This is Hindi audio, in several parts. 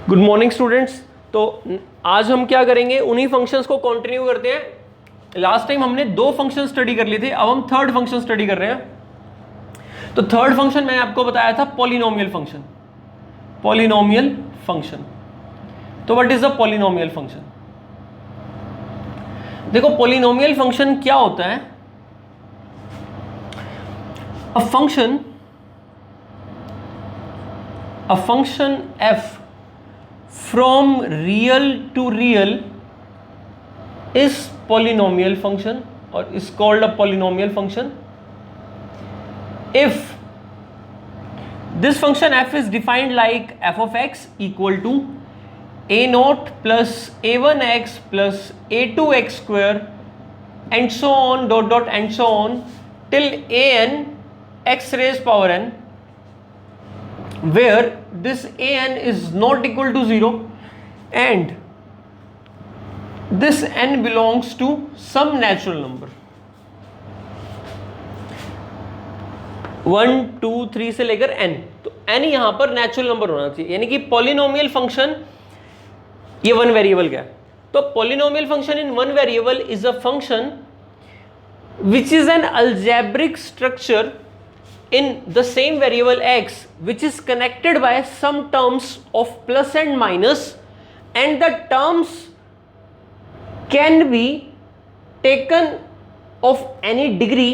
Good morning students. तो आज हम क्या करेंगे, उन्हीं फंक्शंस को कंटिन्यू करते हैं। लास्ट टाइम हमने दो फंक्शन स्टडी कर लिए थे, अब हम थर्ड फंक्शन स्टडी कर रहे हैं। तो थर्ड फंक्शन मैंने आपको बताया था पॉलिनोमियल फंक्शन। पॉलिनोमियल फंक्शन, तो what is the polynomial function? देखो पॉलिनोमियल फंक्शन क्या होता है। A function f from real to real is polynomial function or is called a polynomial function if this function f is defined like f of x equal to a naught plus a1x plus a2x square and so on dot dot and so on till an x raised power n, where this an is not equal to 0 and this n belongs to some natural number 1 2 3 से लेकर n। तो n यहां पर नेचुरल नंबर होना चाहिए, यानी कि पॉलिनोमियल फंक्शन ये वन वेरिएबल का है। तो polynomial function in one variable is a function which is an algebraic structure in the same variable x which is connected by some terms of plus and minus, and the terms can be taken of any degree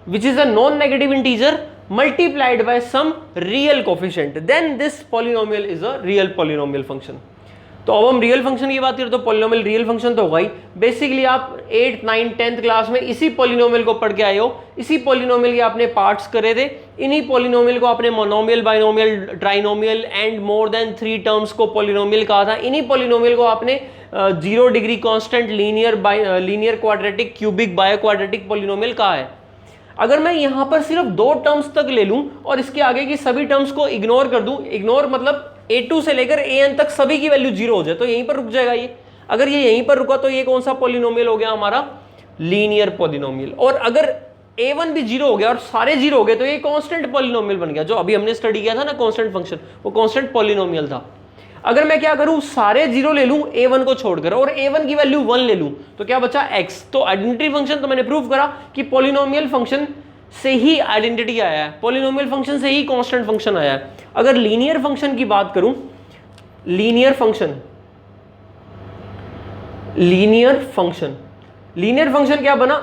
which is a non-negative integer multiplied by some real coefficient, then this polynomial is a real polynomial function। तो अब हम रियल फंक्शन की बात करें तो पॉलिनोमियल रियल फंक्शन तो होगा ही। बेसिकली आप 8th 9th 10th क्लास में इसी पॉलिनोमियल को पढ़ के आए हो, इसी पॉलिनोमियल के आपने पार्ट्स करे थे। इन्हीं पॉलिनोमियल को आपने monomial, binomial, trinomial and more than 3 terms को पॉलिनोमियल कहा था। इन्हीं पॉलिनोमियल को आपने 0 degree constant, linear quadratic, cubic, bio quadratic polynomial कहा है। अगर मैं यहां पर सिर्फ 2 टर्म्स तक ले लूं और इसके आगे की सभी टर्म्स को इग्नोर कर दूं, इग्नोर मतलब a2 से लेकर an तक सभी की वैल्यू 0 हो जाए, तो यहीं पर रुक जाएगा ये। अगर ये यहीं पर रुका तो ये कौन सा पॉलिनोमियल हो गया हमारा? Linear polynomial. और अगर a1 भी 0 हो गया और सारे 0 हो गए तो ये कांस्टेंट पॉलिनोमियल बन गया। जो अभी हमने स्टडी किया था ना कांस्टेंट फंक्शन, वो कांस्टेंट पॉलिनोमियल था। अगर मैं क्या करूं, सारे 0 ले लूं a1 को छोड़कर और a1 की वैल्यू 1 ले लूं, तो क्या बचा? x। तो आइडेंटिटी फंक्शन तो मैंने प्रूव करा कि पॉलिनोमियल फंक्शन से ही आइडेंटिटी आया है, पॉलिनोमियल फंक्शन से ही कांस्टेंट फंक्शन आया है। अगर लीनियर फंक्शन की बात करूं, लीनियर फंक्शन क्या बना?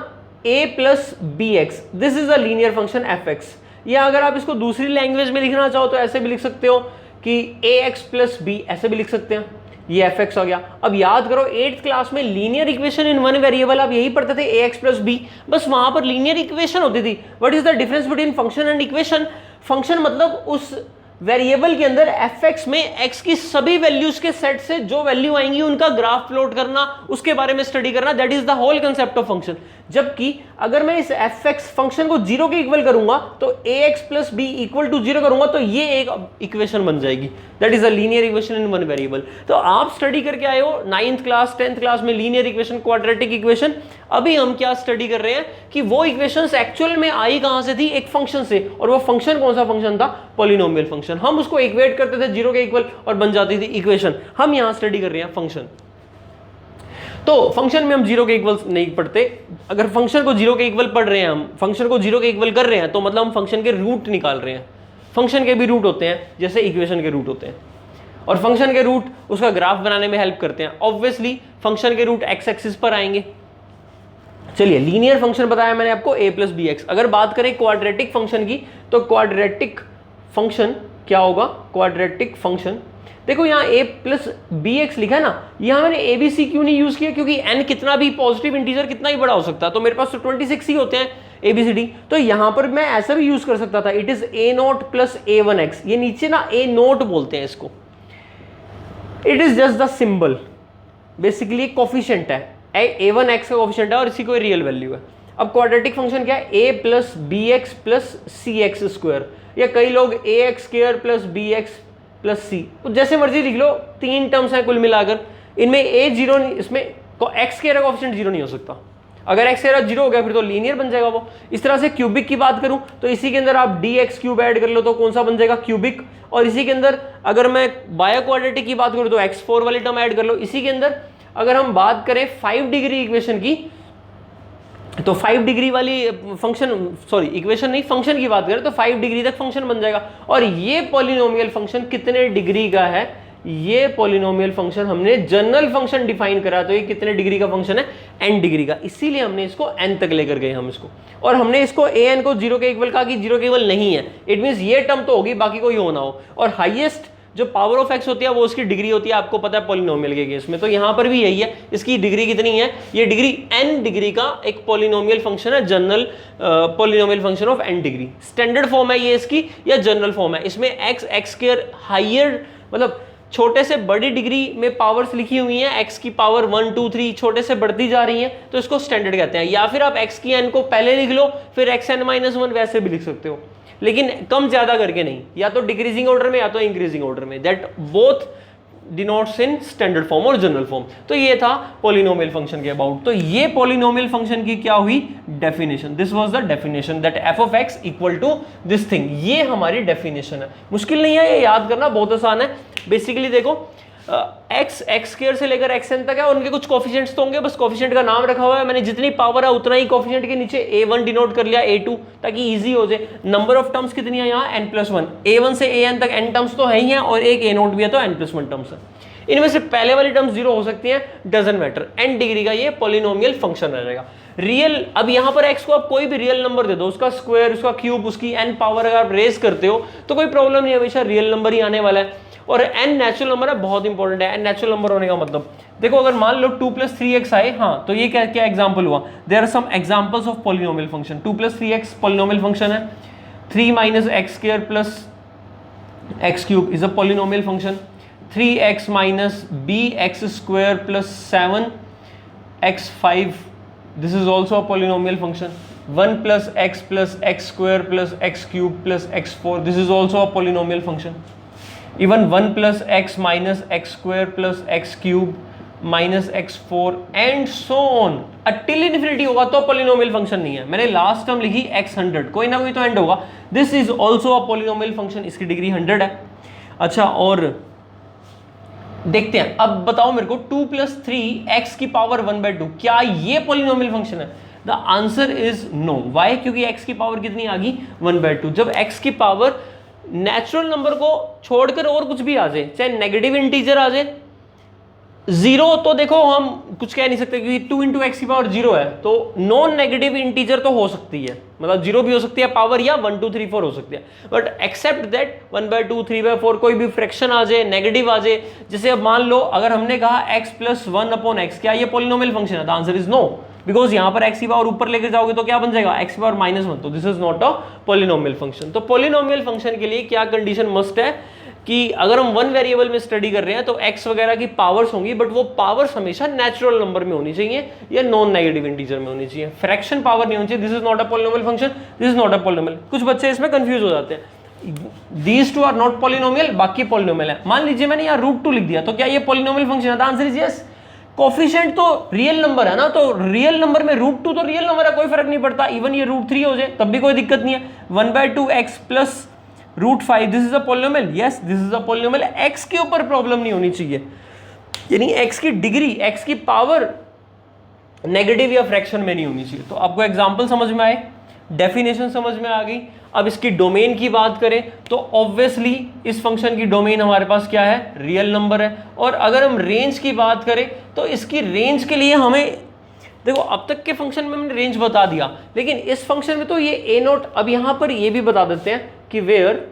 a plus B X, this is a linear function F X. या अगर आप इसको दूसरी लैंग्वेज में लिखना चाहो तो ऐसे भी लिख सकते हो कि ए एक्स प्लस बी, ऐसे भी लिख सकते हैं। ये एफ एक्स हो गया। अब याद करो 8th क्लास में linear equation in one variable आप यही पढ़ते थे, ए एक्स प्लस बी, बस वहां पर लीनियर इक्वेशन होती थी। What is the difference between function and equation? Function मतलब उस वेरिएबल के अंदर एफ एक्स में एक्स की सभी वैल्यूज के सेट से जो वैल्यू आएंगी उनका ग्राफ प्लॉट करना, उसके बारे में स्टडी करना, that is the whole concept of function. जबकि अगर मैं इस एफ एक्स फंक्शन को 0 के इक्वल करूंगा तो A x plus B equal to 0 करूंगा तो ये एक इक्वेशन बन जाएगी, that is a linear equation in one variable. तो आप स्टडी करके आए हो 9th क्लास 10th क्लास में लीनियर इक्वेशन, क्वाड्रेटिक इक्वेशन। अभी हम क्या स्टडी कर रहे हैं कि वो इक्वेशंस एक्चुअल में आई कहां से थी? एक फंक्शन से। और वो फंक्शन कौन सा फंक्शन था? Polynomial function. हम उसको इक्वेट करते थे 0 के इक्वल और बन जाती थी इक्वेशन। हम यहां स्टडी कर रहे हैं फंक्शन। तो फंक्शन में हम 0 के इक्वल नहीं पढ़ते। अगर फंक्शन को 0 के इक्वल पढ़ रहे हैं, हम फंक्शन को 0 के इक्वल कर रहे हैं, तो मतलब हम फंक्शन के रूट निकाल रहे हैं। फंक्शन के भी रूट होते हैं जैसे इक्वेशन के रूट होते हैं, और फंक्शन के रूट उसका ग्राफ बनाने में हेल्प करते हैं। ऑब्वियसली फंक्शन के रूट एक्स एक्सिस पर आएंगे। चलिए लीनियर फंक्शन बताया मैंने आपको, a प्लस बी एक्स। अगर बात करें क्वाड्रेटिक फंक्शन की, तो क्वाड्रेटिक फंक्शन क्या होगा? क्वाड्रेटिक फंक्शन देखो यहाँ a प्लस बी एक्स लिखा है ना, यहाँ मैंने ए बी सी क्यों नहीं यूज किया? क्योंकि n कितना भी पॉजिटिव इंटीजर कितना ही बड़ा हो सकता है, तो मेरे पास तो 26 ही होते हैं ए बी सी डी। तो यहाँ पर मैं ऐसा भी यूज कर सकता था, it is a not plus a1x। ये नीचे ना a नॉट बोलते हैं इसको, it is just the symbol, basically coefficient है, a1x का कोफिशिएंट है और इसी कोई रियल वैल्यू है। अब क्वाड्रेटिक फंक्शन क्या है? a plus B X plus C X square, या कई लोग A X square plus B X plus C, जैसे मर्जी लिख लो। 3 टर्म्स हैं कुल मिलाकर, इनमें a 0, इसमें x के कोफिशिएंट 0 नहीं हो सकता। अगर x एरा 0 हो गया फिर तो लीनियर बन जाएगा वो। इस तरह से क्यूबिक की बात करूं तो इसी के अंदर आप dx क्यूब ऐड कर लो तो कौन सा बन जाएगा, क्यूबिक। और इसी के अंदर अगर मैं बायो क्वाड्रेटिक की बात करूं तो x4 वाली टर्म ऐड कर लो। इसी के अंदर अगर हम बात करें 5 डिग्री इक्वेशन की तो 5 डिग्री वाली फंक्शन, सॉरी इक्वेशन नहीं, फंक्शन की बात करें तो 5 डिग्री तक फंक्शन बन जाएगा। और ये पॉलिनोमियल फंक्शन कितने डिग्री का है, ये पॉलिनोमियल फंक्शन हमने जनरल फंक्शन डिफाइन करा तो ये कितने डिग्री का फंक्शन है, n डिग्री का, इसीलिए हमने इसको n तक लेकर गए हम इसको। और हमने इसको an को 0 के इक्वल कहा कि 0 के इक्वल नहीं है, इट मींस ये टर्म तो होगी बाकी कोई हो ना हो। और हाईएस्ट जो पावर ऑफ x होती है वो उसकी डिग्री होती है, आपको पता है पॉलिनोमियल के केस में, तो यहां पर भी यही है। इसकी डिग्री कितनी है, ये डिग्री n डिग्री का एक पॉलिनोमियल फंक्शन है, general polynomial function of n degree. Standard form है ये इसकी या जनरल फॉर्म है, इसमें x स्क्वायर हायर मतलब छोटे से बड़ी डिग्री में पावर्स लिखी हुई हैं, x की पावर 1 2 3 छोटे से बढ़ती जा रही हैं, तो इसको स्टैंडर्ड कहते हैं। या फिर आप x की n को पहले लिख लो फिर xn-1 वैसे भी लिख सकते हो, लेकिन कम ज्यादा करके नहीं, या तो डिक्रीजिंग ऑर्डर में या तो इंक्रीजिंग ऑर्डर में, that both denotes in standard form और जनरल फॉर्म। तो ये था पॉलिनोमियल फंक्शन के अबाउट। तो ये पॉलिनोमियल फंक्शन की क्या हुई, definition. This was the definition that f of x equal to this thing, ये हमारी डेफिनेशन है। मुश्किल नहीं है, ये याद करना बहुत आसान है। बेसिकली देखो x स्क्वायर से लेकर xn तक है, उनके कुछ कोफिशिएंट्स तो होंगे, बस कोफिशिएंट का नाम रखा हुआ है मैंने, जितनी पावर है उतना ही कोफिशिएंट के नीचे a1 डिनोट कर लिया, a2 ताकि इजी हो जाए। नंबर ऑफ टर्म्स कितनी है यहाँ, n+1, a1 से an तक n टर्म्स तो है ही हैं और एक a0 भी है तो n+1 टर्म्स है। इनमें से पहले वाली टर्म्स 0 हो सकती हैं, डजंट मैटर, n डिग्री का ये पॉलिनोमियल फंक्शन रहेगा। रियल, अब यहाँ पर x को आप कोई भी रियल नंबर दे दो, उसका स्क्वायर, उसका क्यूब, उसकी n पावर अगर आप रेज करते हो तो कोई प्रॉब्लम नहीं, हमेशा रियल नंबर ही आने वाला है। और n नेचुरल नंबर है, बहुत इंपॉर्टेंट है। n नेचुरल नंबर होने का मतलब देखो, अगर मान लो 2 + 3x आए, हाँ तो ये क्या क्या एग्जांपल हुआ, there are some examples of polynomial function. 2 + 3x polynomial function है, 3 - x² + x³ is a polynomial function, 3x - bx² + 7x5 this is also a polynomial function, 1 + x + x² + x³ + x4 this is also a polynomial function, even 1 + x - x² + x³ - x4 and so on till infinity होगा तो पॉलिनोमियल फंक्शन नहीं है। मैंने लास्ट टर्म लिखी x100, कोई ना कोई तो एंड होगा, this is also a polynomial function, इसकी डिग्री 100 है। अच्छा, और देखते हैं, अब बताओ मेरे को 2 + 3x की पावर 1/2 क्या ये पॉलिनोमियल फंक्शन है? The answer is no. Why? क्योंकि x की पावर कितनी आ गई, 1/2। जब x की पावर नेचुरल नंबर को छोड़कर और कुछ भी आ जाए, चाहे नेगेटिव इंटीजर आ जाए, 0 तो देखो हम कुछ कह नहीं सकते क्योंकि 2 × x की पावर 0 है, तो नॉन नेगेटिव इंटीजर तो हो सकती है, मतलब 0 भी हो सकती है पावर, या 1 2 3 4 हो सकती है, बट एक्सेप्ट दैट 1/2 3/4 कोई भी फ्रैक्शन आ जाए, नेगेटिव आ जाए। जैसे अब मान लो अगर हमने कहा x + 1/x, क्या ये पॉलिनोमियल फंक्शन है? The answer is no, because यहां पर x की पावर ऊपर लेकर जाओगे तो क्या बन जाएगा, x की पावर -1, तो this is not a polynomial function. तो पॉलिनोमियल फंक्शन के लिए क्या कंडीशन मस्ट है कि अगर हम 1 वेरिएबल में स्टडी कर रहे हैं तो x वगैरह की पावर्स होंगी, बट वो पावर्स हमेशा नेचुरल नंबर में होनी चाहिए या नॉन नेगेटिव इंटीजर में होनी चाहिए, फ्रैक्शन पावर नहीं होनी चाहिए। This is not a polynomial function, this is not a polynomial. कुछ बच्चे इसमें कंफ्यूज हो जाते हैं, these two are not polynomial, बाकी पॉलिनोमियल है। मान लीजिए मैंने यहाँ √2 लिख दिया, तो क्या ये पॉलिनोमियल फंक्शन है? The answer is yes. Coefficient तो रियल नंबर है ना, तो रियल नंबर में √2 तो रियल नंबर है, कोई फर्क नहीं पड़ता, इवन ये √3 हो जाए तब भी कोई दिक्कत नहीं है। 1/2x + √5 this is a polynomial, yes this is a polynomial. x के ऊपर प्रॉब्लम नहीं होनी चाहिए, यानी x की डिग्री, x की पावर नेगेटिव या फ्रैक्शन में नहीं होनी चाहिए। तो आपको एग्जांपल समझ में आए, डेफिनेशन समझ में आ गई। अब इसकी डोमेन की बात करें तो ऑब्वियसली इस फंक्शन की डोमेन हमारे पास क्या है, रियल नंबर है। और अगर हम रेंज की बात करें तो इसकी रेंज के लिए हमें, देखो अब तक के फंक्शन में हमने रेंज बता दिया, लेकिन इस फंक्शन में तो ये a0, अब यहां पर ये भी बता देते हैं कि where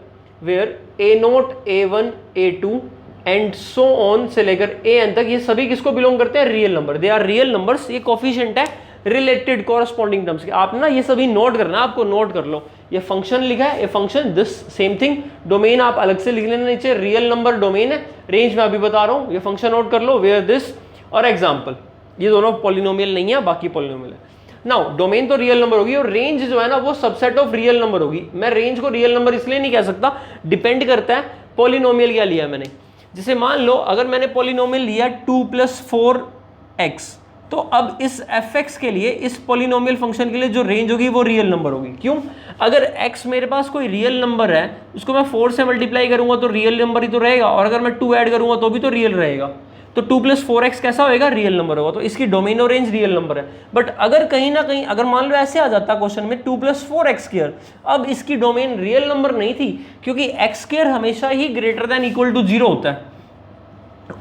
a0 a1 a2 and so on से लेकर an तक, ये सभी किसको बिलोंग करते हैं, real number, they are real numbers. ये कोफिशिएंट है रिलेटेड कॉरस्पॉन्डिंग टर्म्स के, आप ना ये सभी नोट करना, आपको नोट कर लो। ये फंक्शन लिखा है, ये function this same thing, domain आप अलग से लिख लेना नीचे, रियल नंबर डोमेन है, रेंज में अभी बता रहा हूं, ये फंक्शन नोट कर लो, वेयर दिस और एग्जाम्पल, ये दोनों पॉलिनोमियल नहीं है, बाकी पॉलिनोमियल है। नाउ डोमेन तो रियल नंबर होगी और रेंज जो है ना वो सबसेट ऑफ रियल नंबर होगी। मैं रेंज को रियल नंबर इसलिए नहीं कह सकता, डिपेंड करता है पॉलिनोमियल क्या लिया मैंने। जैसे मान लो अगर मैंने पॉलिनोमियल लिया 2 + 4x, तो अब इस fx के लिए, इस पोलिनोमियल फंक्शन के लिए जो रेंज होगी वो रियल नंबर होगी। क्यों? अगर x मेरे पास कोई रियल नंबर है, उसको मैं 4 से मल्टीप्लाई करूंगा तो रियल नंबर ही तो रहेगा, और अगर मैं 2 ऐड करूंगा तो भी तो रियल रहेगा। तो 2 + 4x कैसा होगा? रियल नंबर होगा। तो इसकी डोमेन और रेंज रियल नंबर है। बट अगर कहीं ना कहीं, अगर मान लो ऐसे आ जाता क्वेश्चन में 2 + 4x², अब इसकी डोमेन रियल नंबर नहीं थी, क्योंकि x² हमेशा ही ग्रेटर देन इक्वल टू 0 होता है,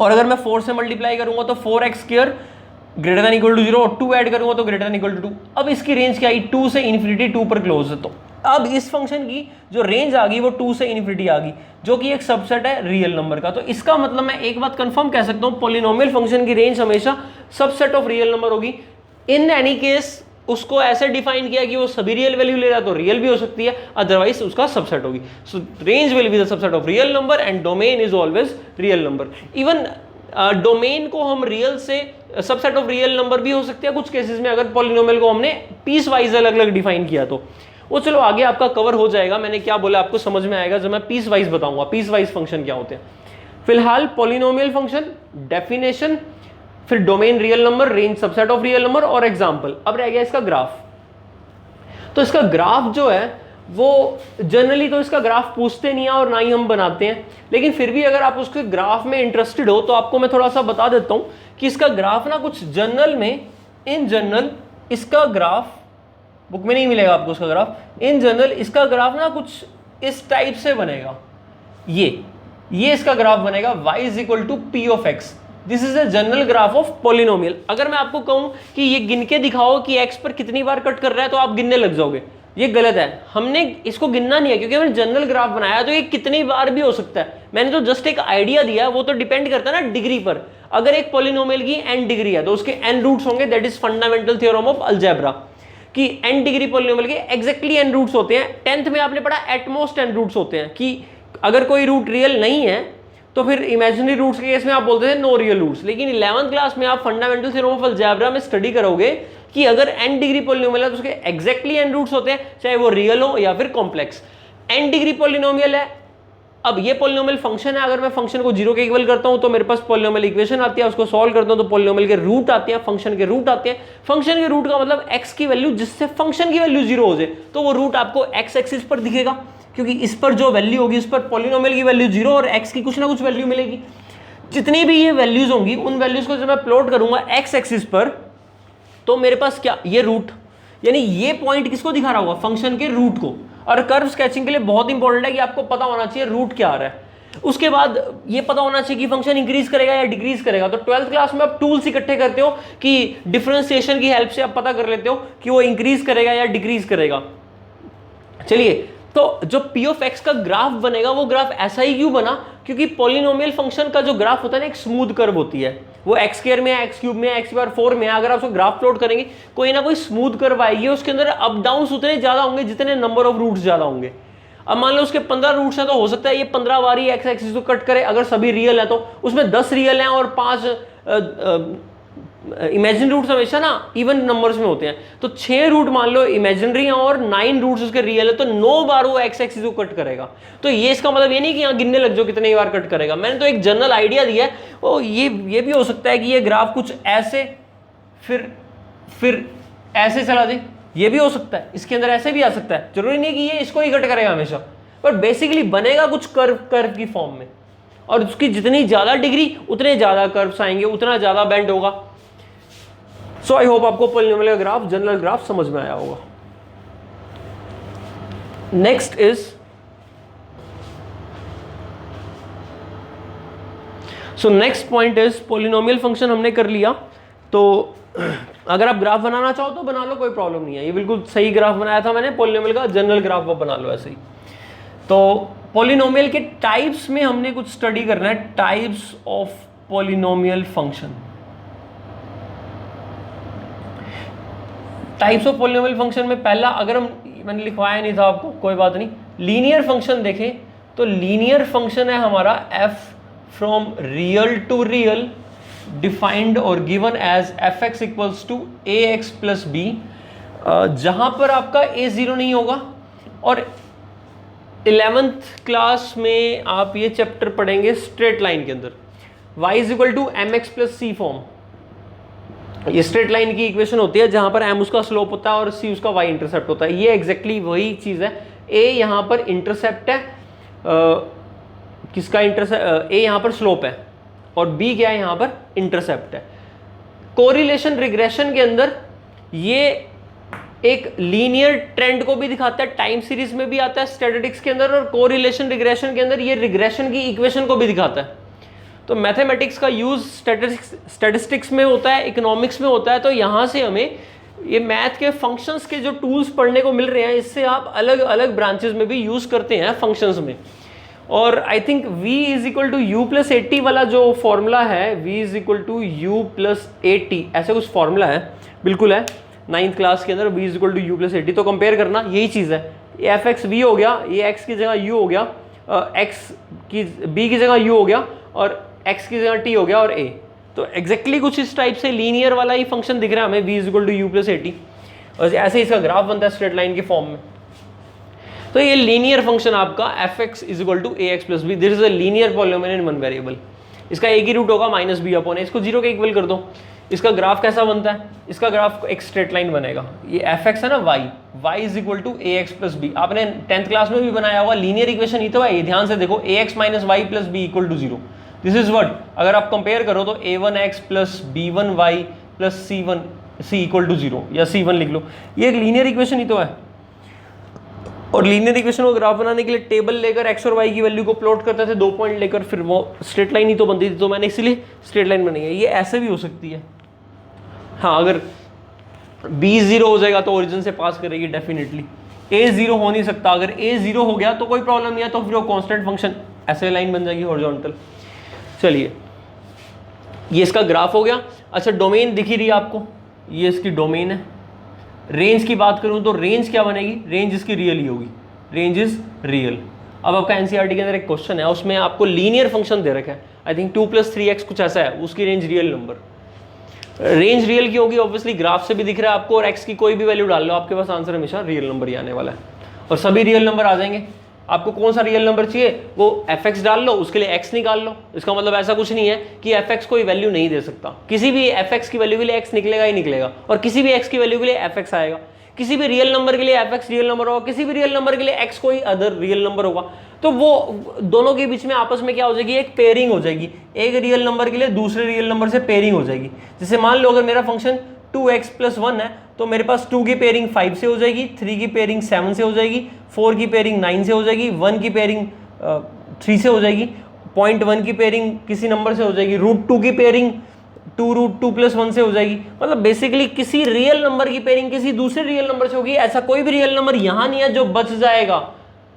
और अगर मैं 4 से मल्टीप्लाई करूंगा तो 4x² greater than equal to 0, और 2 ऐड करूंगा तो ग्रेटर देन इक्वल टू 2। अब इसकी रेंज क्या आई? 2 से इन्फिनिटी, 2 पर क्लोज है। तो अब इस फंक्शन की जो रेंज आ गई वो 2 से इन्फिनिटी आ गई, जो कि एक सबसेट है रियल नंबर का। तो इसका मतलब मैं एक बात कंफर्म कह सकता हूं, पॉलिनोमियल फंक्शन की रेंज हमेशा सबसेट ऑफ रियल नंबर होगी। इन एनी केस उसको ऐसे डिफाइन किया कि वो सभी रियल वैल्यू ले रहा है, तो रियल भी हो सकती है, अदरवाइज उसका सबसेट होगी। सो range will be the subset of real number and domain is always real number. Even domain को हम रियल से सबसेट ऑफ रियल नंबर भी हो सकते हैं कुछ केसेस में, अगर पॉलिनोमियल को हमने पीस वाइज अलग अलग डिफाइन किया तो। वो चलो आगे आपका कवर हो जाएगा, मैंने क्या बोला आपको समझ में आएगा जब मैं पीस वाइज बताऊंगा पीस वाइज फंक्शन क्या होते हैं। फिलहाल पॉलिनोमियल फंक्शन, डेफिनेशन, फिर domain real number, range subset of real number और एग्जांपल। अब रह गया इसका ग्राफ। तो इसका ग्राफ जो है वो जनरली तो इसका ग्राफ पूछते नहीं है और ना ही हम बनाते हैं, लेकिन फिर भी अगर आप उसके ग्राफ में इंटरेस्टेड हो तो आपको मैं थोड़ा सा बता देता हूं कि इसका ग्राफ ना कुछ जनरल में, इन जनरल इसका ग्राफ, बुक में नहीं मिलेगा आपको उसका ग्राफ, इन जनरल इसका ग्राफ ना कुछ इस टाइप से बनेगा। ये इसका ग्राफ बनेगा y = p of x। This is a general graph of polynomial. अगर मैं आपको कहूं कि ये गिन के दिखाओ कि x पर कितनी बार कट कर रहा है, तो आप गिनने लग जाओगे, ये गलत है। हमने इसको गिनना नहीं है, क्योंकि हमने जनरल ग्राफ बनाया, तो ये कितनी बार भी हो सकता है। मैंने तो जस्ट एक आइडिया दिया, वो तो डिपेंड करता है ना डिग्री पर। अगर एक पॉलिनोमियल की n डिग्री है तो उसके n रूट्स होंगे, that is fundamental theorem of algebra, कि n डिग्री पॉलिनोमियल के एग्जैक्टली n रूट्स होते हैं। 10th में आपने पढ़ा एटमोस्ट n रूट्स होते हैं, कि अगर कोई रूट रियल नहीं है तो फिर इमेजिनरी रूट्स के केस में आप बोलते थे नो रियल रूट्स। लेकिन 11th क्लास में आप फंडामेंटल थ्योरम ऑफ अलजेब्रा में स्टडी करोगे कि अगर n डिग्री पॉलिनोमियल है तो उसके एग्जैक्टली n रूट्स होते हैं, चाहे वो रियल हो या फिर कॉम्प्लेक्स। n डिग्री पॉलिनोमियल है, अब ये पॉलिनोमियल फंक्शन है, अगर मैं फंक्शन को 0 के इक्वल करता हूं तो मेरे पास पॉलिनोमियल इक्वेशन आती है, उसको सॉल्व करता हूं तो पॉलिनोमियल के रूट आते हैं, फंक्शन के रूट आते हैं। फंक्शन के रूट का मतलब x की वैल्यू जिससे फंक्शन की वैल्यू 0 हो जाए, तो वो रूट आपको x एक्सिस पर दिखेगा, क्योंकि इस पर जो वैल्यू होगी उस पर पॉलिनोमियल की वैल्यू 0 और x की कुछ ना कुछ वैल्यू मिलेगी। जितनी भी ये वैल्यूज होंगी उन वैल्यूज को जब मैं प्लॉट करूंगा x एक्सिस पर, तो मेरे पास क्या, ये रूट, यानी ये पॉइंट किसको दिखा रहा होगा? फंक्शन के रूट को। और कर्व स्केचिंग के लिए बहुत इंपॉर्टेंट है कि आपको पता होना चाहिए रूट क्या आ रहा है। उसके बाद ये पता होना चाहिए कि फंक्शन इंक्रीज करेगा या डिक्रीज करेगा। तो 12th क्लास में आप टूल्स इकट्ठे करते हो कि डिफरेंशिएशन की हेल्प से आप पता कर लेते हो कि वो इंक्रीज करेगा या डिक्रीज करेगा। चलिए, तो जो p of x का ग्राफ बनेगा वो ग्राफ ऐसा ही क्यों बना? क्योंकि पॉलिनोमियल फंक्शन का जो ग्राफ होता है ना, एक स्मूथ कर्व होती है, वो x² में है, x³ में है, x⁴ में है। अगर आप उसको ग्राफ प्लॉट करेंगे कोई ना कोई स्मूथ कर्व आएगी, उसके अंदर अप डाउन उतने ज्यादा होंगे जितने नंबर ऑफ रूट्स ज्यादा होंगे। अब मान लो उसके 15 रूट्स हैं तो हो सकता है ये 15 बार ही x एक्सिस को कट करे, अगर सभी रियल है तो। उसमें 10 रियल हैं और 5 इमेजिनरी रूट्स हमेशा ना इवन नंबर्स में होते हैं, तो 6 रूट मान लो इमेजिनरी हैं और 9 रूट्स उसके रियल है, तो 9 बार वो x एक्सिस को कट करेगा। तो ये इसका मतलब ये नहीं कि यहाँ गिनने लग जाओ कितने बार कट करेगा, मैंने तो एक जनरल आइडिया दिया है। वो ये भी हो सकता है कि ये ग्राफ कुछ ऐसे फिर ऐसे चला जाए, ये भी हो सकता है, इसके अंदर ऐसे भी आ सकता है। जरूरी नहीं कि ये इसको ही कट करेगा हमेशा, पर बेसिकली बनेगा कुछ कर्व की फॉर्म में, और उसकी जितनी ज्यादा डिग्री उतने ज्यादा कर्व्स आएंगे, उतना ज्यादा बेंड होगा। सो आई होप आपको पॉलिनोमियल ग्राफ, जनरल ग्राफ समझ में आया होगा। Next is, so next point is, polynomial function हमने कर लिया, तो अगर आप ग्राफ बनाना चाहो तो बना लो, कोई प्रॉब्लम नहीं है। ये बिल्कुल सही ग्राफ बनाया था मैंने पॉलिनोमियल का, जनरल ग्राफ वो बना लो ऐसे ही। तो पॉलिनोमियल के टाइप्स में हमने कुछ स्टडी करना है, types of polynomial function. Types of polynomial function में पहला, अगर मैंने लिखवाया नहीं था आपको, कोई बात नहीं, लीनियर फंक्शन देखें तो लीनियर फंक्शन है हमारा f from real to real defined और given as fx equals to ax plus b, जहां पर आपका a0 नहीं होगा। और 11th क्लास में आप ये चैप्टर पढ़ेंगे स्ट्रेट लाइन के अंदर, y is equal to mx plus c form. ये स्ट्रेट लाइन की इक्वेशन होती है जहां पर m उसका स्लोप होता है और c उसका y इंटरसेप्ट होता है। ये एग्जैक्टली वही चीज है। a यहाँ पर इंटरसेप्ट है, किसका इंटरसेप्ट, a यहाँ पर स्लोप है और b क्या है, यहाँ पर इंटरसेप्ट है। कोरिलेशन रिग्रेशन के अंदर ये एक लीनियर ट्रेंड को भी दिखाता है, टाइम सीरीज में भी आता है स्टैटिस्टिक्स के अंदर, और कोरिलेशन रिग्रेशन के अंदर ये रिग्रेशन की इक्वेशन को भी दिखाता है। तो मैथमेटिक्स का यूज स्टैटिस्टिक्स में होता है, इकोनॉमिक्स में होता है। तो यहाँ से हमें ये मैथ के फंक्शंस के जो टूल्स पढ़ने को मिल रहे हैं, इससे आप अलग अलग ब्रांचेस में भी यूज करते हैं फंक्शंस में। और I think v is equal to u plus 80 वाला जो फॉर्मूला है, v is equal to u plus 80 ऐसे कुछ फॉर्मूला है, बिल्कुल है 9th क्लास के अंदर, v is equal to u plus 80। तो कंपेयर करना यही चीज़ है, ये एफ एक्स वी हो गया, ये x की जगह u हो गया, x की b की जगह u हो गया और x की जगह t हो गया और a। तो एग्जैक्टली कुछ इस टाइप से लीनियर वाला ही फंक्शन दिख रहा है हमें, v is equal to u plus 80, और ऐसे इसका ग्राफ बनता है स्ट्रेट लाइन के फॉर्म में। तो ये लीनियर फंक्शन आपका f x is equal to a x plus b, this is a linear polynomial in one variable. इसका एक ही रूट होगा माइनस बी अपॉन ए, इसको जीरो के इक्वल कर दो। इसका ग्राफ कैसा बनता है, इसका ग्राफ एक स्ट्रेट लाइन बनेगा। ये एफ एक्स है ना y, y is equal to a x plus b, आपने 10th क्लास में भी बनाया होगा, लीनियर इक्वेशन ही तो है ये, ध्यान से देखो, a x minus y plus B equal to zero. This is what, अगर आप कंपेयर करो तो a1x plus b1y plus c equal to zero, या c1 लिख लो, ये एक लीनियर इक्वेशन ही तो है। और लीनियर इक्वेशन को ग्राफ बनाने के लिए टेबल लेकर x और y की वैल्यू को प्लॉट करते थे, 2 पॉइंट लेकर, फिर वो स्ट्रेट लाइन ही तो बनती थी, तो मैंने इसीलिए स्ट्रेट लाइन बनाई है। ये ऐसे भी हो सकती है, हाँ, अगर b 0 हो जाएगा तो ओरिजिन से पास करेगी डेफिनेटली। a 0 हो नहीं सकता, अगर a 0 हो गया तो कोई प्रॉब्लम नहीं है, तो फिर वो कांस्टेंट फंक्शन ऐसे लाइन बन जाएगी हॉरिजॉन्टल। चलिए, ये इसका ग्राफ हो गया। अच्छा, डोमेन दिख ही रही है आपको, ये इसकी डोमेन है। रेंज की बात करूं तो रेंज क्या बनेगी, रेंज इसकी रियल ही होगी, रेंज इज रियल। अब आपका एनसीईआरटी के अंदर एक क्वेश्चन है, उसमें आपको लीनियर फंक्शन दे रखा है, आई थिंक 2 + 3x कुछ ऐसा है, उसकी range real number. Range real की होगी ऑब्वियसली, ग्राफ से भी दिख रहा है आपको, और x की कोई भी वैल्यू डाल लो, आपके पास आंसर हमेशा रियल नंबर ही आने वाला है, और सभी रियल नंबर आ जाएंगे। आपको कौन सा रियल नंबर चाहिए, वो fx डाल लो, उसके लिए x निकाल लो। इसका मतलब ऐसा कुछ नहीं है कि fx कोई वैल्यू नहीं दे सकता, किसी भी fx की वैल्यू के लिए x निकलेगा ही निकलेगा, और किसी भी x की वैल्यू के लिए fx आएगा। किसी भी रियल नंबर के लिए fx रियल नंबर होगा, किसी भी रियल नंबर के लिए x कोई अदर रियल नंबर होगा। तो वो दोनों के बीच में आपस में क्या हो जाएगी, एक पेयरिंग हो जाएगी, एक रियल नंबर के लिए दूसरे रियल नंबर से पेयरिंग हो जाएगी। जैसे मान लो अगर मेरा फंक्शन 2x + 1 है, तो मेरे पास 2 की पेयरिंग 5 से हो जाएगी, 3 की पेयरिंग 7 से हो जाएगी, 4 की पेयरिंग 9 से हो जाएगी, 1 की पेयरिंग 3 से हो जाएगी, 0.1 की पेयरिंग किसी नंबर से हो जाएगी, √2 की पेयरिंग 2√2 + 1 से हो जाएगी। मतलब बेसिकली किसी रियल नंबर की पेयरिंग किसी दूसरे रियल नंबर से होगी। ऐसा कोई भी रियल नंबर यहाँ नहीं है जो बच जाएगा,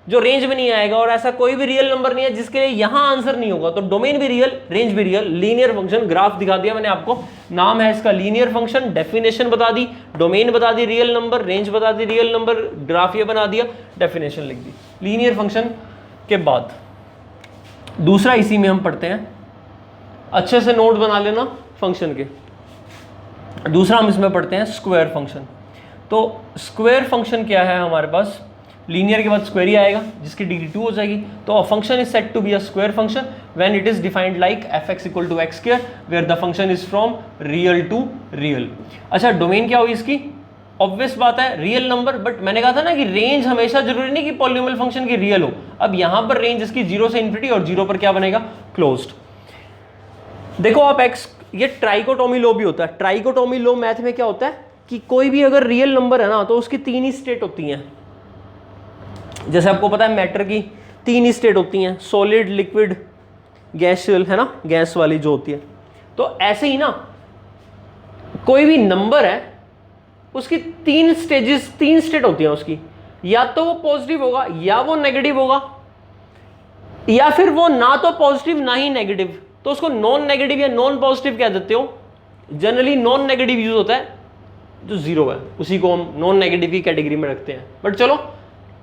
जो रेंज में नहीं आएगा, और ऐसा कोई भी रियल नंबर नहीं है जिसके लिए यहाँ आंसर नहीं होगा। तो डोमेन भी रियल, रेंज भी रियल, लीनियर फंक्शन। ग्राफ दिखा दिया मैंने आपको, नाम है इसका लीनियर फंक्शन, डेफिनेशन बता दी, डोमेन बता दी रियल नंबर, रेंज बता दी रियल नंबर, ग्राफ ये बना दिया, डेफिनेशन लिख दी। लीनियर फंक्शन के बाद दूसरा इसी में हम पढ़ते हैं, अच्छे से नोट बना लेना फंक्शन के। दूसरा हम इसमें पढ़ते हैं स्क्वायर फंक्शन। तो स्क्वायर फंक्शन क्या है हमारे पास, लीनियर के बाद स्क्वायर ही आएगा जिसकी डिग्री 2 हो जाएगी। तो a function is said to be a square function when it is defined like fx = x² where the function is from real to real. अच्छा, डोमेन क्या हुई इसकी, ऑब्वियस बात है रियल नंबर, बट मैंने कहा था ना कि रेंज हमेशा जरूरी नहीं कि पॉलिनोमियल फंक्शन की रियल हो। अब यहां पर रेंज इसकी 0 से इन्फिनिटी, और 0 पर क्या बनेगा, क्लोज्ड। देखो आप x, ये ट्राइकोटोमी लॉ भी होता है। ट्राइकोटोमी लॉ मैथ में क्या होता है कि कोई भी अगर रियल नंबर है ना, तो उसकी 3 ही स्टेट होती हैं। जैसे आपको पता है मैटर की 3 ही स्टेट होती हैं, सॉलिड, लिक्विड, गैसियल, है ना, गैस वाली जो होती है। तो ऐसे ही ना कोई भी नंबर है उसकी 3 स्टेजेस, 3 स्टेट होती हैं उसकी, या तो वो पॉजिटिव होगा, या वो नेगेटिव होगा, या फिर वो ना तो पॉजिटिव ना ही नेगेटिव। तो उसको नॉन नेगेटिव या नॉन पॉजिटिव कह देते हो। जनरली नॉन नेगेटिव यूज होता है, जो 0 है उसी को हम नॉन नेगेटिव की कैटेगरी में रखते हैं। बट चलो,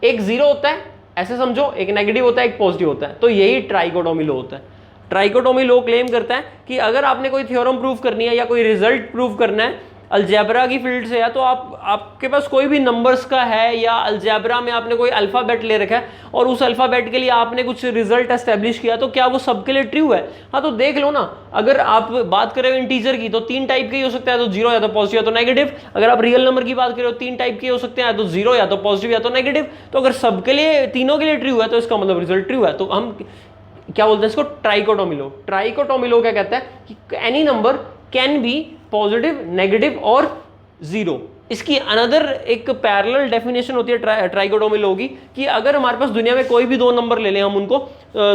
एक 0 होता है ऐसे समझो, एक नेगेटिव होता है, एक पॉजिटिव होता है। तो यही ट्राइकोटोमी लॉ होता है। ट्राइकोटोमी लॉ क्लेम करता है कि अगर आपने कोई थ्योरम प्रूव करनी है या कोई रिजल्ट प्रूव करना है, अलजेब्रा की फील्ड से है, तो आपके पास कोई भी नंबर्स का है या अलजेब्रा में आपने कोई अल्फ़ाबेट ले रखा है और उस अल्फ़ाबेट के लिए आपने कुछ रिजल्ट एस्टेब्लिश किया, तो क्या वो सबके लिए ट्रू है? हाँ, तो देख लो ना, अगर आप बात करें इंटीजर की तो 3 टाइप के ही हो सकता है, तो 0 या तो पॉजिटिव या तो नेगेटिव। अगर आप रियल नंबर की बात करें तो 3 टाइप के हो सकते हैं, तो 0 या तो पॉजिटिव या तो नेगेटिव। तो अगर सबके लिए, तीनों के लिए ट्रू है, तो इसका मतलब रिजल्ट ट्रू है। तो हम क्या बोलते हैं इसको? Trichotomy law. ट्राइकोटोमी लॉ क्या कहता है कि any number can be positive, negative और जीरो। इसकी अनदर एक पैरेलल डेफिनेशन होती है ट्राइकोटोमी लॉ की, कि अगर हमारे पास दुनिया में कोई भी 2 नंबर ले लें, हम उनको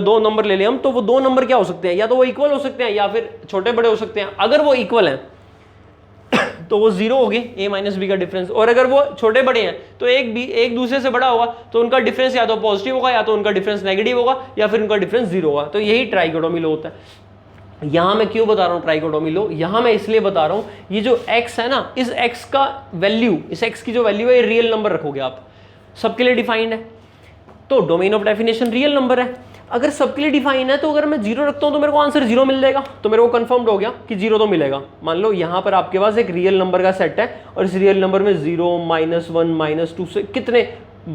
2 नंबर ले लें हम, तो वो 2 नंबर क्या हो सकते हैं? या तो वो इक्वल हो सकते हैं या फिर छोटे बड़े हो सकते हैं। अगर वो इक्वल हैं तो वो 0 होगी, a माइनस बी का डिफरेंस। और अगर वो छोटे बड़े हैं तो एक दूसरे से बड़ा होगा, तो उनका डिफरेंस या तो पॉजिटिव होगा या तो उनका डिफरेंस नेगेटिव होगा या फिर उनका डिफरेंस 0 होगा। तो यही ट्राइकोटोमी लॉ होता है। यहां मैं क्यों बता रहा हूं ट्राइकोटोमी लॉ? यहां मैं इसलिए बता रहा हूं, ये जो x है ना, इस x का वैल्यू, इस x की जो वैल्यू है, ये रियल नंबर रखोगे आप, सबके लिए डिफाइंड है, तो domain of definition real number है। अगर सबके लिए डिफाइन है तो अगर मैं 0 रखता हूं तो मेरे को आंसर 0 मिल जाएगा, तो मेरे को कंफर्म्ड हो गया कि 0 तो मिलेगा। मान लो यहां पर आपके पास एक रियल नंबर का सेट है और इस रियल नंबर में 0, -1, -2 से कितने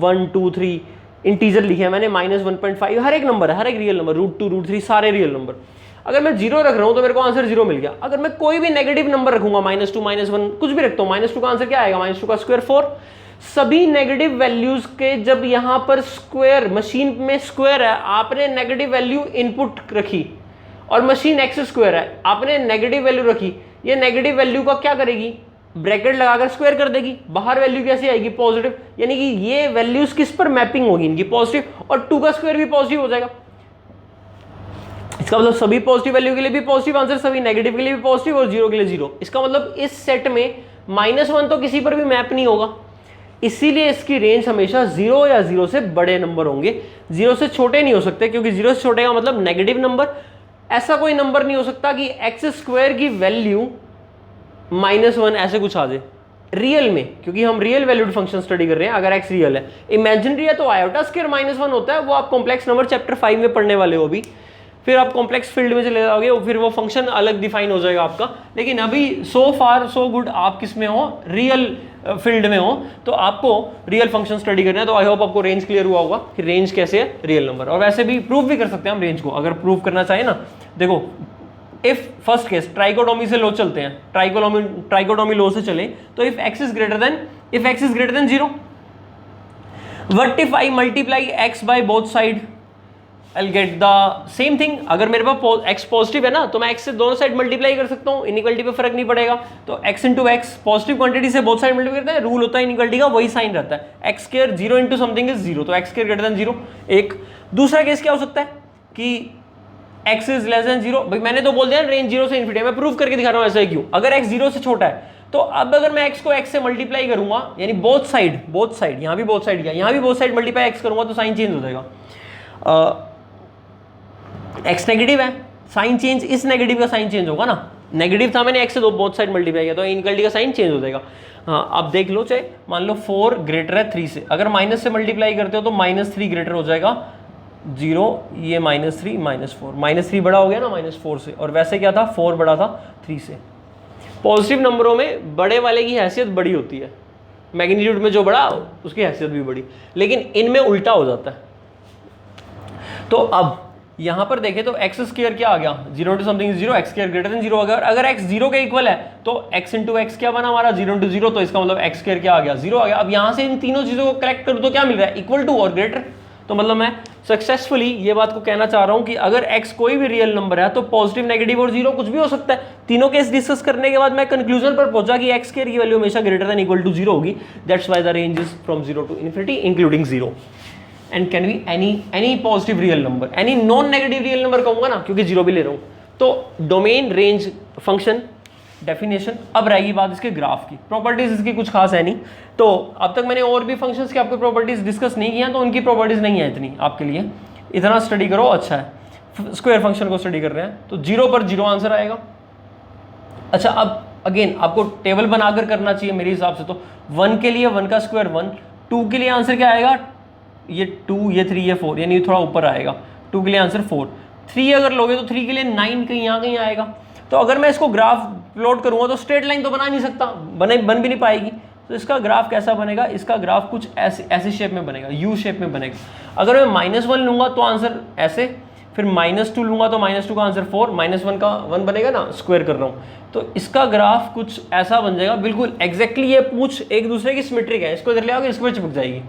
1, 2, 3 इंटीजर लिखे हैं मैंने, -1.5 हर एक नंबर है, हर एक रियल नंबर, √2, √3 सारे रियल नंबर। अगर मैं 0 रख रहा हूं तो मेरे को आंसर 0 मिल गया। अगर मैं कोई भी नेगेटिव नंबर रखूंगा, -2, -1 कुछ भी रखता हूं, -2 का आंसर क्या आएगा? -2 का स्क्वायर 4। सभी नेगेटिव वैल्यूज के जब यहां पर स्क्वायर, मशीन में स्क्वायर है, आपने नेगेटिव वैल्यू इनपुट रखी और मशीन एक्स स्क्वायर है, आपने नेगेटिव वैल्यू रखी, ये नेगेटिव वैल्यू का क्या करेगी? ब्रैकेट लगाकर स्क्वायर कर देगी, बाहर वैल्यू कैसे आएगी? पॉजिटिव। यानी कि ये वैल्यूज किस पर मैपिंग होगी? इनकी पॉजिटिव, और 2 का स्क्वायर भी पॉजिटिव हो जाएगा। इसका मतलब सभी पॉजिटिव वैल्यू के लिए भी पॉजिटिव आंसर, सभी नेगेटिव के लिए भी पॉजिटिव और 0 के लिए 0। इसका मतलब इस सेट में -1 तो किसी पर भी मैप नहीं होगा, इसीलिए इसकी रेंज हमेशा 0 या 0 से बड़े नंबर होंगे, 0 से छोटे नहीं हो सकते, क्योंकि 0 से छोटे का मतलब नेगेटिव नंबर। ऐसा कोई नंबर नहीं हो सकता कि एक्स स्क्वायर की वैल्यू -1 ऐसे कुछ आ जाए रियल में, क्योंकि हम रियल वैल्यूड फंक्शन स्टडी कर रहे हैं। अगर एक्स रियल है, इमेजिनरी है तो आयोटा स्क्वायर -1 होता है, वो आप कॉम्प्लेक्स नंबर चैप्टर 5 में पढ़ने वाले हो अभी, फिर आप कॉम्प्लेक्स फील्ड में चले जाओगे, फिर वो फंक्शन अलग डिफाइन हो जाएगा आपका। लेकिन अभी सो फार सो गुड, आप किस में हो? रियल फील्ड में हो, तो आपको रियल फंक्शन स्टडी करना है। तो आई होप आपको रेंज क्लियर हुआ होगा कि रेंज कैसे है रियल नंबर। और वैसे भी प्रूव भी कर सकते हैं हम रेंज को, अगर प्रूव करना चाहे ना। देखो, इफ फर्स्ट केस ट्राइकोटोमी से लो चलते हैं, ट्राइकोटोमी लो से चले, तो if x is greater than 0, what if I multiply x by both side, I'll get the same thing। अगर मेरे पास x पॉजिटिव है ना, तो मैं x से दोनों साइड मल्टीप्लाई कर सकता हूँ, इनइक्वालिटी पे फर्क नहीं पड़ेगा। तो x into x, positive quantity से बोथ साइड मल्टीप्लाई करते हैं, रूल होता है इनइक्वालिटी का, वही साइन रहता है। x square 0 into something is 0, तो x स्क्वायर ग्रेटर देन 0। एक दूसरा केस क्या हो सकता है कि x इज लेस देन 0। भाई मैंने तो बोल दिया रेंज 0 से इनफिनिटी, मैं प्रूव करके दिखा रहा हूँ ऐसा ही क्यों। अगर x 0 से छोटा है, तो अब अगर मैं x को x से मल्टीप्लाई करूंगा, यानी बोथ साइड, यहाँ भी बोथ साइड किया, यहाँ भी बोथ साइड मल्टीप्लाई x करूंगा, तो साइन चेंज हो जाएगा। x नेगेटिव है, साइन चेंज, इस नेगेटिव का साइन चेंज होगा ना, नेगेटिव था, मैंने x से बोथ साइड मल्टीप्लाई किया, तो इनइक्वालिटी का साइन चेंज हो जाएगा। हाँ, अब देख लो, चाहे मान लो 4 ग्रेटर है 3 से, अगर माइनस से मल्टीप्लाई करते हो तो -3 ग्रेटर हो जाएगा 0, ये -3 -4, -3 बड़ा हो गया ना -4 से, और वैसे क्या था 4 बड़ा था 3 से। पॉजिटिव नंबरों में बड़े वाले की हैसियत बड़ी होती है, मैग्नीट्यूड में जो बड़ा उसकी हैसियत भी बड़ी, लेकिन इनमें उल्टा हो जाता है। तो अब यहां पर देखें तो एक्स स्क्वायर क्या आ गया, 0 into something 0, x square greater than 0 आ गया। और अगर एक्स 0 के इक्वल है तो x इंटू एक्स क्या बना हमारा, 0 इंटू 0, तो इसका मतलब एक्स स्क्वायर क्या आ गया, 0 आ गया। अब यहां से इन तीनों चीजों को कलेक्ट करूं तो क्या मिल रहा है, इक्वल टू और ग्रेटर। तो मतलब मैं सक्सेसफुली ये बात को कहना चाह रहा हूं कि अगर x कोई भी रियल नंबर है तो पॉजिटिव, नेगेटिव और 0 कुछ भी हो सकता है। तीनों केस डिस्कस करने के बाद मैं कंक्लूजन पर पहुंचा कि एक्स स्क्वायर की वैल्यू हमेशा ग्रेटर देन इक्वल टू 0 होगी। That's why the range is from 0 to infinity including 0 and can be any positive real number, any non negative real number कहूंगा ना, क्योंकि 0 भी ले रहा हूं। तो डोमेन, रेंज, फंक्शन, डेफिनेशन। अब रहेगी बात इसके ग्राफ की। प्रॉपर्टीज इसकी कुछ खास है नहीं, तो अब तक मैंने और भी फंक्शंस की आपको प्रॉपर्टीज डिस्कस नहीं किया, तो उनकी प्रॉपर्टीज नहीं है इतनी आपके लिए, इतना स्टडी करो अच्छा है। स्क्वायर फंक्शन को स्टडी कर रहे हैं तो 0 पर 0 आंसर आएगा। अच्छा, अब अगेन आपको टेबल बनाकर करना चाहिए मेरे हिसाब से। तो 1 के लिए 1 का स्क्वायर 1, 2 के लिए आंसर क्या आएगा, ये 2, ये 3, ये 4, यानी थोड़ा ऊपर आएगा। 2 के लिए आंसर 4, 3 अगर लोगे तो 3 के लिए 9 कहीं यहाँ कहीं आएगा। तो अगर मैं इसको ग्राफ प्लॉट करूंगा तो स्ट्रेट लाइन तो बना नहीं सकता, बन भी नहीं पाएगी। तो इसका ग्राफ कैसा बनेगा, इसका ग्राफ कुछ ऐसे शेप में बनेगा, यू शेप में बनेगा। अगर मैं -1 लूंगा तो आंसर ऐसे, फिर -2 लूंगा तो -2 का आंसर 4, -1 का 1 बनेगा ना, स्क्वायर कर रहा हूँ। तो इसका ग्राफ कुछ ऐसा बन जाएगा, बिल्कुल एग्जैक्टली ये पूछ एक दूसरे की सिमेट्रिक है, इसको इधर ले आओगे इसको चिपक जाएगी।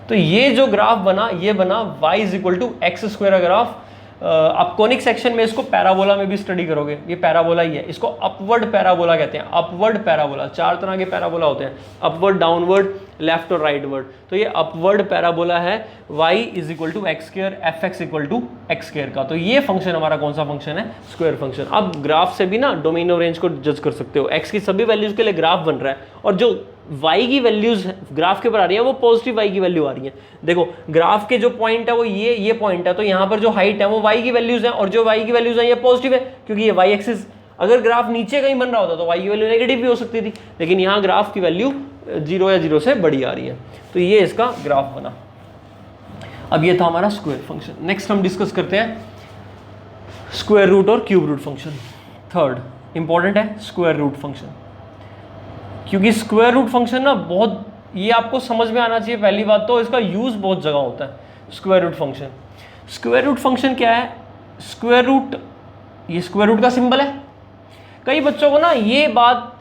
तो ये जो ग्राफ बना, ये बना y = x² का ग्राफ। आप कोनिक सेक्शन में इसको पैराबोला में भी स्टडी करोगे, ये पैराबोला ही है, इसको अपवर्ड पैराबोला कहते हैं। अपवर्ड पैराबोला, 4 तरह के पैराबोला होते हैं, अपवर्ड, डाउनवर्ड, लेफ्ट और राइट वर्ड। तो ये अपवर्ड पैराबोला है y = x², fx = x² का। तो ये फंक्शन हमारा कौन सा फंक्शन है, स्क्वायर फंक्शन। अब ग्राफ से भी ना डोमेन ऑफ रेंज को जज कर सकते हो, x की सभी वैल्यूज के लिए ग्राफ बन रहा है, और जो y की वैल्यूज ग्राफ के ऊपर आ रही है वो पॉजिटिव y की वैल्यू आ रही है। देखो ग्राफ के जो पॉइंट है वो ये पॉइंट है, तो यहाँ पर जो हाइट है वो y की वैल्यूज है, और जो y की वैल्यूज है ये पॉजिटिव है, क्योंकि ये y एक्सिस। अगर ग्राफ नीचे कहीं बन रहा होता तो y की वैल्यू नेगेटिव भी हो सकती थी, लेकिन यहाँ ग्राफ की वैल्यू 0 या 0 से बड़ी आ रही है। तो ये इसका ग्राफ बना। अब ये था हमारा स्क्वायर फंक्शन। नेक्स्ट हम डिस्कस करते हैं स्क्वायर रूट और cube root function. Third important है स्क्वायर रूट फंक्शन, क्योंकि स्क्वायर रूट फंक्शन ना बहुत, ये आपको समझ में आना चाहिए। पहली बात तो इसका यूज बहुत जगह होता है square root function. Square root function क्या है, स्क्वायर रूट, ये स्क्वायर रूट का सिंबल है। कई बच्चों को ना ये बात,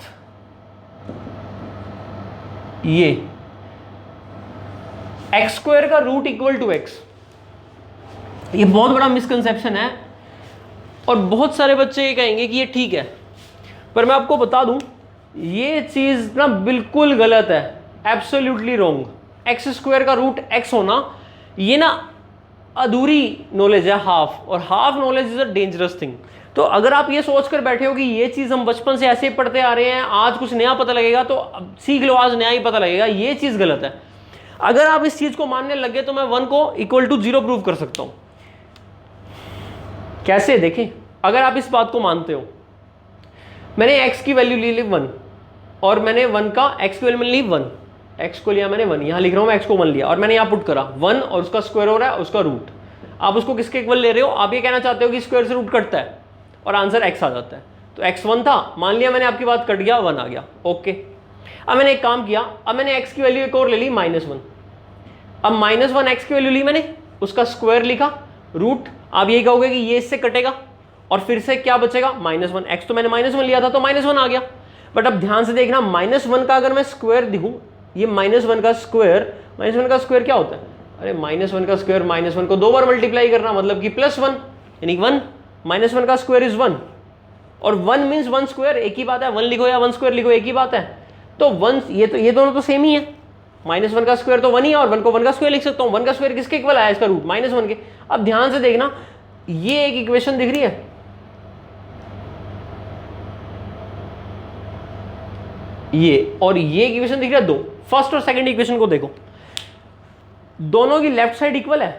ये x² का रूट = x, ये बहुत बड़ा मिसकंसेप्शन है, और बहुत सारे बच्चे ये कहेंगे कि ये ठीक है, पर मैं आपको बता दूं ये चीज ना बिल्कुल गलत है, एब्सोल्युटली रॉन्ग। x² का रूट x होना ये ना अधूरी नॉलेज है, हाफ, और half knowledge is a dangerous thing. तो अगर आप ये सोचकर बैठे हो कि ये चीज हम बचपन से ऐसे ही पढ़ते आ रहे हैं, आज कुछ नया पता लगेगा तो सीख लो, आज नया ही पता लगेगा, ये चीज गलत है। अगर आप इस चीज को मानने लगे तो मैं 1 को = 0 प्रूव कर सकता हूं। कैसे, देखें, अगर आप इस बात को मानते हो, मैंने x की वैल्यू ली 1, और मैंने 1 का x की वैल्यू ली 1, x को लिया मैंने 1, यहां लिख रहा हूं मैं x को 1 लिया, और मैंने यहां पुट करा 1 और उसका स्क्वायर हो रहा है, उसका रूट। आप उसको किसके इक्वल ले रहे हो, आप ये कहना चाहते हो कि स्क्वायर से रूट कटता है और आंसर x आ जाता है। तो x 1 था, मान लिया मैंने, आपकी बात कट गया, 1 आ गया, ओके। अब मैंने एक काम किया, अब मैंने x की वैल्यू एक और ले ली -1। अब -1 x की वैल्यू ली मैंने, उसका स्क्वायर लिखा, रूट। आप यही कहोगे कि ये इससे कटेगा और फिर से क्या बचेगा, -1। x तो मैंने -1 लिया था तो -1 आ गया। बट अब ध्यान से देखना, -1 का अगर मैं स्क्वायर दिखूं, ये -1 का स्क्वायर क्या होता है, अरे -1 का स्क्वायर, -1 को 2 बार मल्टीप्लाई करना, मतलब कि +1, यानी 1, -1 का स्क्वायर इज 1, और 1 मीन्स 1 स्क्वायर, एक ही बात है, 1 लिखो या 1 स्क्वायर लिखो, एक ही बात है। तो 1, ये दोनों तो सेम ही है, -1 का स्क्वायर तो 1 ही है, और 1 को 1 का स्क्वायर लिख सकता हूँ। 1 का स्क्वायर किसके इक्वल आया, इसका रूट -1 के। अब ध्यान से देखना, ये एक इक्वेशन दिख रही है, ये, और ये इक्वेशन दिख रहा है 2। फर्स्ट और सेकंड इक्वेशन को देखो, दोनों की लेफ्ट साइड इक्वल है,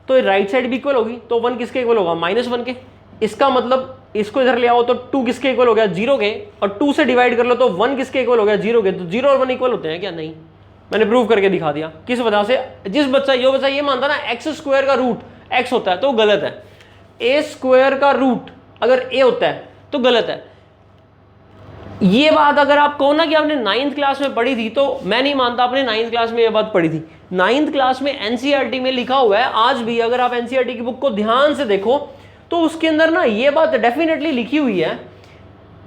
तो राइट साइड भी इक्वल होगी, तो 1 किसके इक्वल होगा, -1 के। इसका मतलब इसको इधर ले आओ तो 2 किसके इक्वल हो गया, 0 के, और 2 से डिवाइड कर लो तो 1 किसके इक्वल हो गया, 0 के। तो 0 और 1 इक्वल होते हैं क्या, नहीं। मैंने प्रूव करके दिखा दिया। किस वजह से, जिस बच्चा ये मानता ना x² का रूट x होता है तो गलत है, a² का रूट अगर a होता है तो गलत है। ये बात अगर आप कहो ना कि आपने 9th क्लास में पढ़ी थी, तो मैं नहीं मानता आपने 9th क्लास में ये बात पढ़ी थी। 9th क्लास में एनसीईआरटी में लिखा हुआ है, आज भी अगर आप एनसीईआरटी की बुक को ध्यान से देखो तो उसके अंदर ना ये बात डेफिनेटली लिखी हुई है,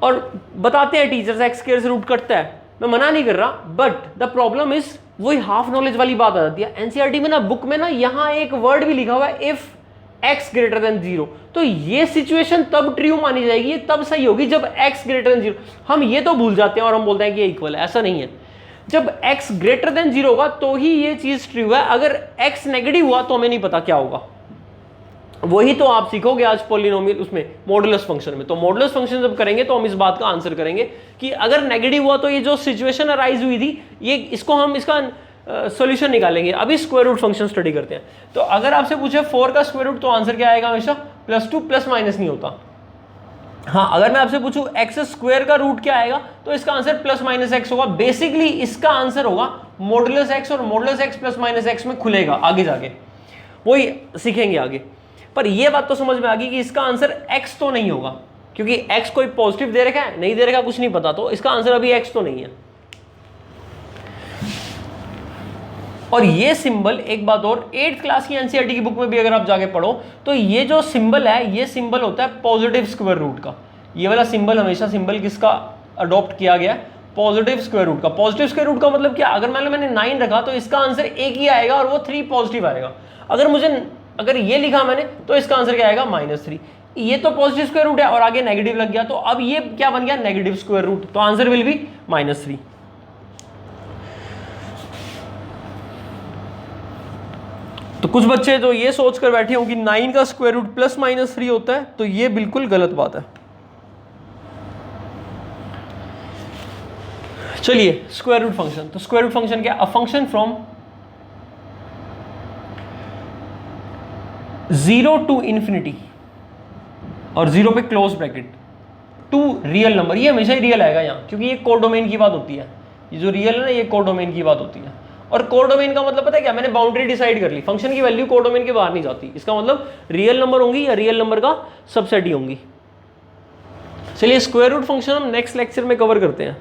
और बताते हैं टीचर्स x² से रूट कटता है, मैं मना नहीं कर रहा, बट द प्रॉब्लम इज वही हाफ नॉलेज वाली बात आ जाती है। एनसीईआरटी में ना बुक में ना यहाँ एक वर्ड भी लिखा हुआ है, इफ x > 0, तो ये सिचुएशन तब ट्रू मानी जाएगी, ये तब सही होगी जब x > 0। हम ये तो भूल जाते हैं और हम बोलते हैं कि ये इक्वल है, ऐसा नहीं है। जब x > 0 होगा तो ही ये चीज ट्रू है, अगर x नेगेटिव हुआ तो हमें नहीं पता क्या होगा। वही तो आप सीखोगे आज पॉलिनोमियल उसमें, मॉडुलस फंक्शन में। तो मॉडुलस फंक्शन जब करेंगे तो हम इस बात का आंसर करेंगे कि अगर नेगेटिव हुआ तो ये जो सिचुएशन अराइज हुई थी, ये इसको हम इसका सॉल्यूशन निकालेंगे। अभी स्क्वायर रूट फंक्शन स्टडी करते हैं। तो अगर आपसे पूछे 4 का स्क्वायर रूट तो आंसर क्या आएगा, हमेशा +2, प्लस माइनस नहीं होता। हाँ, अगर मैं आपसे पूछूं x² का रूट क्या आएगा तो इसका आंसर +-x होगा। बेसिकली इसका आंसर होगा मॉडुलस x, और मॉडुलस x +-x में खुलेगा आगे जाके, वही सीखेंगे आगे। पर यह बात तो समझ में आ गई कि इसका आंसर x तो नहीं होगा, क्योंकि x कोई पॉजिटिव दे रखा है, नहीं दे रखा, कुछ नहीं पता, तो इसका आंसर अभी x तो नहीं है। और ये सिंबल, एक बात और, 8th क्लास की एनसीईआरटी की बुक में भी अगर आप जाके पढ़ो तो ये जो सिंबल है, ये सिंबल होता है पॉजिटिव स्क्वायर रूट का। ये वाला सिंबल, हमेशा सिंबल किसका अडॉप्ट किया गया है? पॉजिटिव स्क्वायर रूट का। पॉजिटिव स्क्वायर रूट का मतलब क्या? अगर मान लो मैंने 9 रखा तो इसका आंसर 1 ही आएगा और वो 3 पॉजिटिव आएगा। अगर ये लिखा मैंने तो इसका आंसर क्या आएगा? -3। ये तो पॉजिटिव स्क्वायर रूट है और आगे नेगेटिव लग गया, तो अब ये क्या बन गया? नेगेटिव स्क्वायर रूट, तो आंसर विल बी -3। तो कुछ बच्चे जो ये सोच कर बैठे हों कि 9 का स्क्वायर रूट +-3 होता है, तो ये बिल्कुल गलत बात है। चलिए स्क्वायर रूट फंक्शन, तो स्क्वायर रूट फंक्शन क्या? अ फंक्शन फ्रॉम 0 to ∞ और 0 पे close bracket to real number. ये हमेशा ही रियल आएगा यहाँ, क्योंकि ये कोडोमेन की बात होती है। ये जो रियल है ना, ये कोडोमेन की बात होती है। और कोडोमेन का मतलब पता है क्या? मैंने बाउंड्री डिसाइड कर ली, फंक्शन की वैल्यू कोडोमेन के बाहर नहीं जाती। इसका मतलब रियल नंबर होंगी या रियल नंबर का सबसेट ही होंगी। चलिए स्क्वायर रूट फंक्शन हम नेक्स्ट लेक्चर में कवर करते हैं।